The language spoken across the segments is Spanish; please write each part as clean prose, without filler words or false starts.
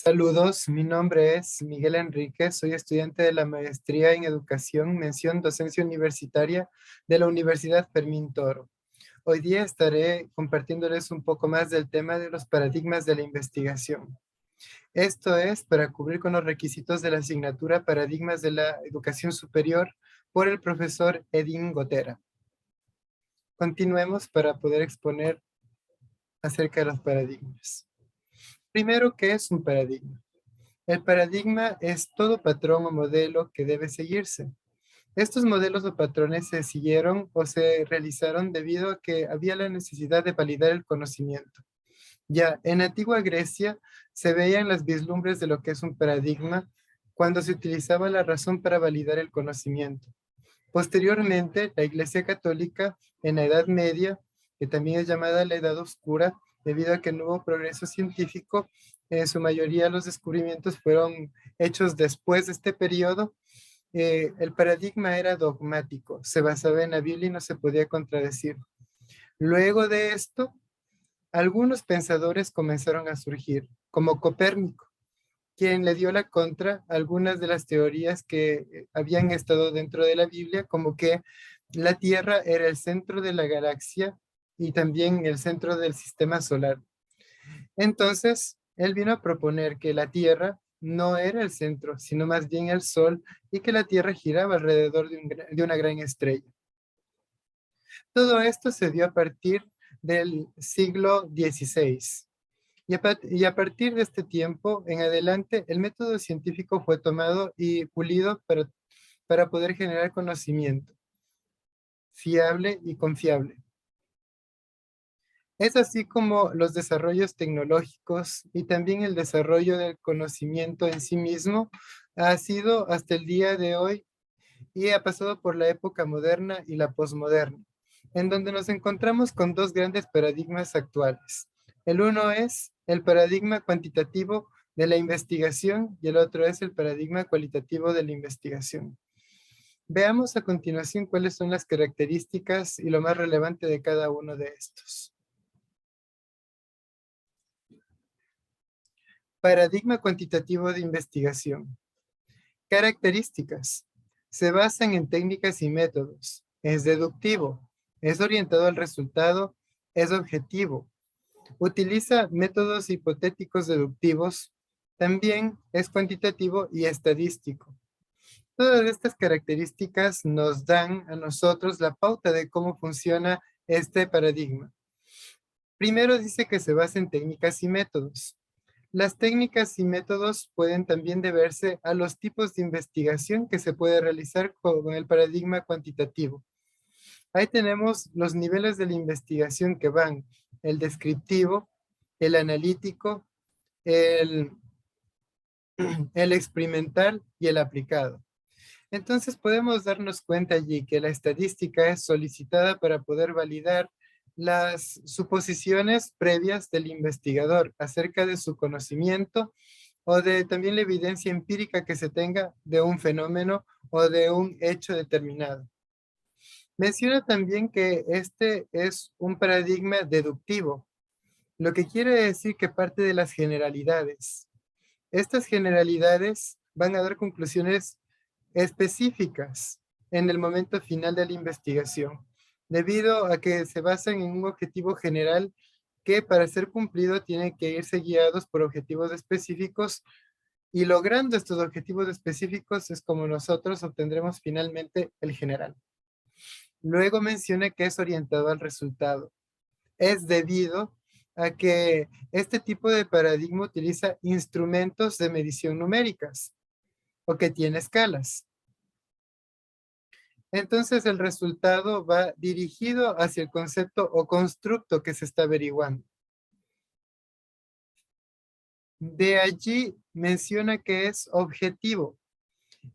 Saludos, mi nombre es Miguel Enrique, soy estudiante de la maestría en Educación, mención Docencia Universitaria de la Universidad Fermín Toro. Hoy día estaré compartiéndoles un poco más del tema de los paradigmas de la investigación. Esto es para cubrir con los requisitos de la asignatura Paradigmas de la Educación Superior por el profesor Edín Gotera. Continuemos para poder exponer acerca de los paradigmas. Primero, ¿qué es un paradigma? El paradigma es todo patrón o modelo que debe seguirse. Estos modelos o patrones se siguieron o se realizaron debido a que había la necesidad de validar el conocimiento. Ya en antigua Grecia se veían las vislumbres de lo que es un paradigma cuando se utilizaba la razón para validar el conocimiento. Posteriormente, la Iglesia Católica en la Edad Media, que también es llamada la Edad Oscura, debido a que no hubo progreso científico, en su mayoría los descubrimientos fueron hechos después de este periodo. El paradigma era dogmático, se basaba en la Biblia y no se podía contradecir. Luego de esto, algunos pensadores comenzaron a surgir, como Copérnico, quien le dio la contra a algunas de las teorías que habían estado dentro de la Biblia, como que la Tierra era el centro de la galaxia y también el centro del sistema solar. Entonces, él vino a proponer que la Tierra no era el centro, sino más bien el Sol, y que la Tierra giraba alrededor de una gran estrella. Todo esto se dio a partir del siglo XVI. Y a partir de este tiempo en adelante, el método científico fue tomado y pulido para poder generar conocimiento fiable y confiable. Es así como los desarrollos tecnológicos y también el desarrollo del conocimiento en sí mismo ha sido hasta el día de hoy y ha pasado por la época moderna y la posmoderna, en donde nos encontramos con dos grandes paradigmas actuales. El uno es el paradigma cuantitativo de la investigación y el otro es el paradigma cualitativo de la investigación. Veamos a continuación cuáles son las características y lo más relevante de cada uno de estos. Paradigma cuantitativo de investigación. Características. Se basan en técnicas y métodos. Es deductivo. Es orientado al resultado. Es objetivo. Utiliza métodos hipotéticos deductivos. También es cuantitativo y estadístico. Todas estas características nos dan a nosotros la pauta de cómo funciona este paradigma. Primero dice que se basa en técnicas y métodos. Las técnicas y métodos pueden también deberse a los tipos de investigación que se puede realizar con el paradigma cuantitativo. Ahí tenemos los niveles de la investigación que van: el descriptivo, el analítico, el, el experimental y el aplicado. Entonces podemos darnos cuenta allí que la estadística es solicitada para poder validar las suposiciones previas del investigador acerca de su conocimiento o de también la evidencia empírica que se tenga de un fenómeno o de un hecho determinado. Menciona también que este es un paradigma deductivo, lo que quiere decir que parte de las generalidades. Estas generalidades van a dar conclusiones específicas en el momento final de la investigación, debido a que se basan en un objetivo general que para ser cumplido tienen que irse guiados por objetivos específicos, y logrando estos objetivos específicos es como nosotros obtendremos finalmente el general. Luego menciona que es orientado al resultado. Es debido a que este tipo de paradigma utiliza instrumentos de medición numéricas o que tiene escalas. Entonces el resultado va dirigido hacia el concepto o constructo que se está averiguando. De allí menciona que es objetivo.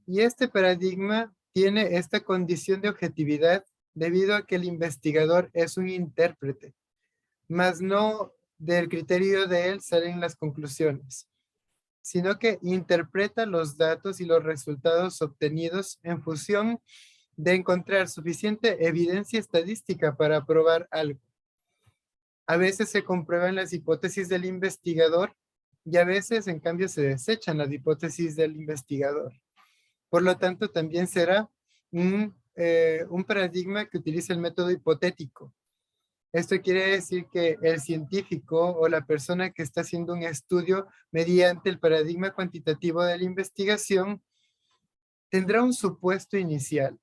Y este paradigma tiene esta condición de objetividad debido a que el investigador es un intérprete, mas no del criterio de él salen las conclusiones, sino que interpreta los datos y los resultados obtenidos en función de encontrar suficiente evidencia estadística para probar algo. A veces se comprueban las hipótesis del investigador y a veces, en cambio, se desechan las hipótesis del investigador. Por lo tanto, también será un paradigma que utiliza el método hipotético. Esto quiere decir que el científico o la persona que está haciendo un estudio mediante el paradigma cuantitativo de la investigación tendrá un supuesto inicial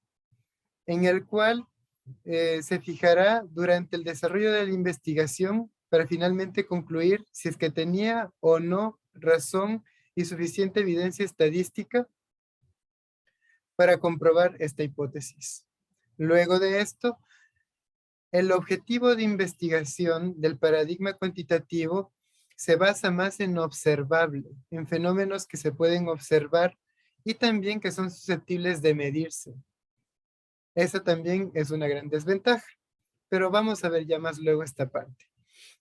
en el cual se fijará durante el desarrollo de la investigación para finalmente concluir si es que tenía o no razón y suficiente evidencia estadística para comprobar esta hipótesis. Luego de esto, el objetivo de investigación del paradigma cuantitativo se basa más en observable, en fenómenos que se pueden observar y también que son susceptibles de medirse. Esa también es una gran desventaja, pero vamos a ver ya más luego esta parte.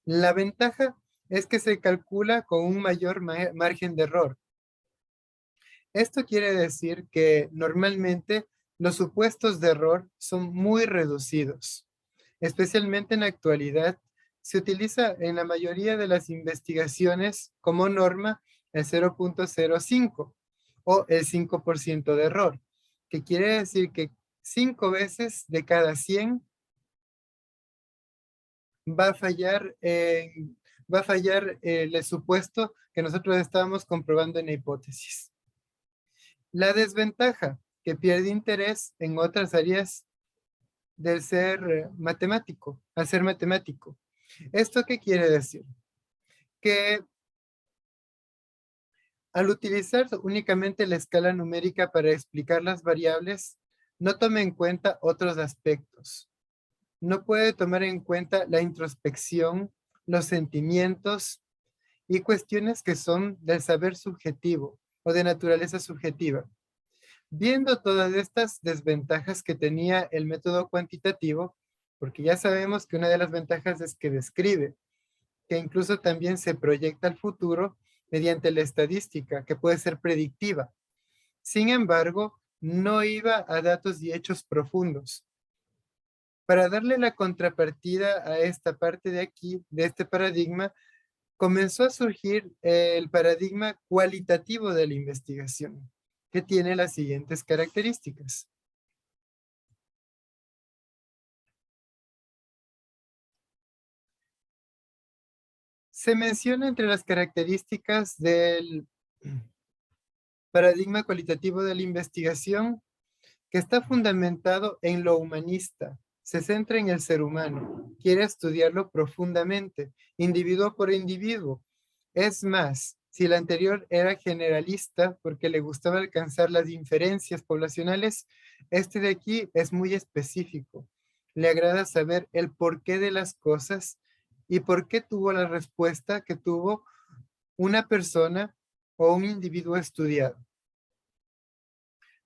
La ventaja es que se calcula con un mayor margen de error. Esto quiere decir que normalmente los supuestos de error son muy reducidos. Especialmente en la actualidad, se utiliza en la mayoría de las investigaciones como norma el 0.05 o el 5% de error, que quiere decir que 5 veces de cada 100 va a fallar, el supuesto que nosotros estábamos comprobando en la hipótesis. La desventaja, que pierde interés en otras áreas del ser matemático, al ser matemático. ¿Esto qué quiere decir? Que al utilizar únicamente la escala numérica para explicar las variables, no toma en cuenta otros aspectos. No puede tomar en cuenta la introspección, los sentimientos y cuestiones que son del saber subjetivo o de naturaleza subjetiva. Viendo todas estas desventajas que tenía el método cuantitativo, porque ya sabemos que una de las ventajas es que describe, que incluso también se proyecta al futuro mediante la estadística, que puede ser predictiva. Sin embargo, no iba a datos y hechos profundos. Para darle la contrapartida a esta parte de aquí, de este paradigma, comenzó a surgir el paradigma cualitativo de la investigación, que tiene las siguientes características. Se menciona entre las características del paradigma cualitativo de la investigación que está fundamentado en lo humanista, se centra en el ser humano, quiere estudiarlo profundamente, individuo por individuo. Es más, si el anterior era generalista porque le gustaba alcanzar las inferencias poblacionales, este de aquí es muy específico. Le agrada saber el porqué de las cosas y por qué tuvo la respuesta que tuvo una persona o un individuo estudiado.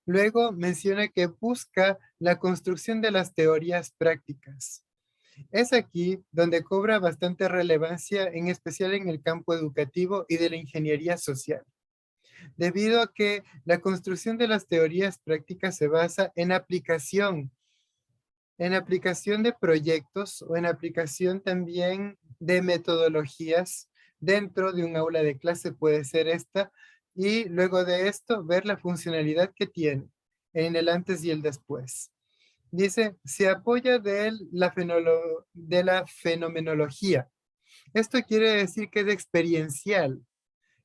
Luego menciona que busca la construcción de las teorías prácticas. Es aquí donde cobra bastante relevancia, en especial en el campo educativo y de la ingeniería social, debido a que la construcción de las teorías prácticas se basa en aplicación de proyectos o en aplicación también de metodologías dentro de un aula de clase, puede ser esta, y luego de esto ver la funcionalidad que tiene en el antes y el después. Dice, se apoya de la fenomenología. Esto quiere decir que es experiencial,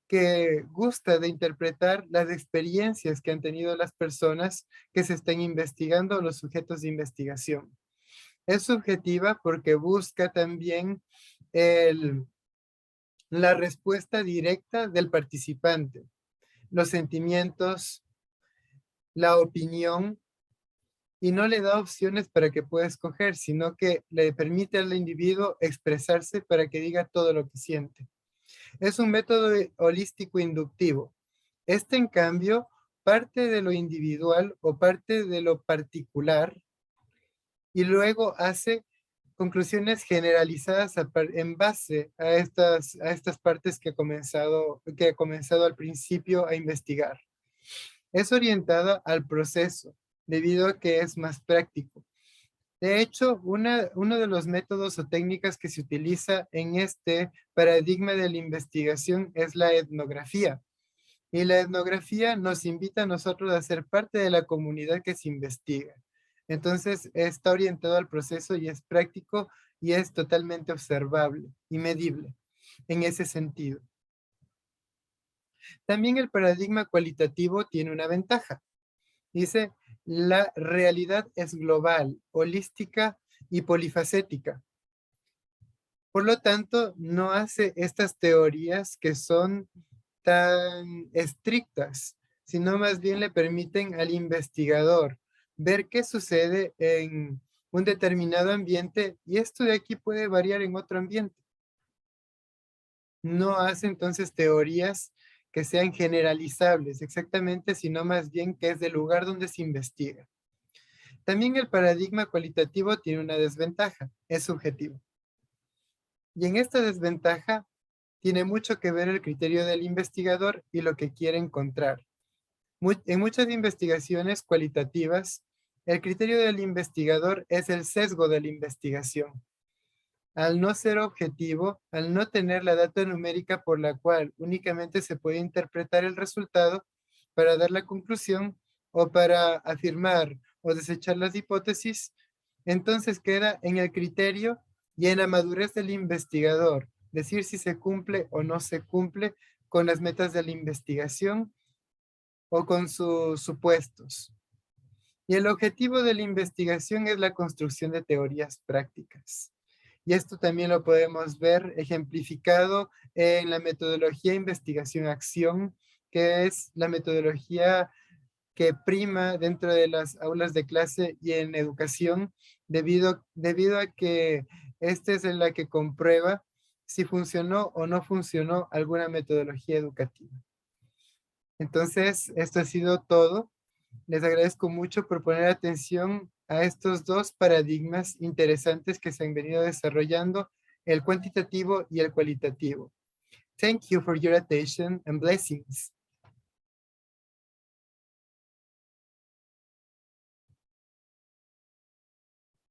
que gusta de interpretar las experiencias que han tenido las personas que se están investigando, los sujetos de investigación. Es subjetiva porque busca también la respuesta directa del participante, los sentimientos, la opinión, y no le da opciones para que pueda escoger, sino que le permite al individuo expresarse para que diga todo lo que siente. Es un método holístico inductivo. Este, en cambio, parte de lo individual o parte de lo particular y luego hace conclusiones generalizadas en base a estas partes que ha comenzado al principio a investigar. Es orientada al proceso, debido a que es más práctico. De hecho, uno de los métodos o técnicas que se utiliza en este paradigma de la investigación es la etnografía. Y la etnografía nos invita a nosotros a ser parte de la comunidad que se investiga. Entonces, está orientado al proceso y es práctico y es totalmente observable y medible en ese sentido. También el paradigma cualitativo tiene una ventaja. Dice, la realidad es global, holística y polifacética. Por lo tanto, no hace estas teorías que son tan estrictas, sino más bien le permiten al investigador ver qué sucede en un determinado ambiente y esto de aquí puede variar en otro ambiente. No hace entonces teorías que sean generalizables exactamente, sino más bien que es del lugar donde se investiga. También el paradigma cualitativo tiene una desventaja, es subjetivo. Y en esta desventaja tiene mucho que ver el criterio del investigador y lo que quiere encontrar. En muchas investigaciones cualitativas, el criterio del investigador es el sesgo de la investigación. Al no ser objetivo, al no tener la data numérica por la cual únicamente se puede interpretar el resultado para dar la conclusión o para afirmar o desechar las hipótesis, entonces queda en el criterio y en la madurez del investigador, decir si se cumple o no se cumple con las metas de la investigación o con sus supuestos. Y el objetivo de la investigación es la construcción de teorías prácticas. Y esto también lo podemos ver ejemplificado en la metodología investigación-acción, que es la metodología que prima dentro de las aulas de clase y en educación, debido a que esta es la que comprueba si funcionó o no funcionó alguna metodología educativa. Entonces, esto ha sido todo. Les agradezco mucho por poner atención a estos dos paradigmas interesantes que se han venido desarrollando, el cuantitativo y el cualitativo. Thank you for your attention and blessings.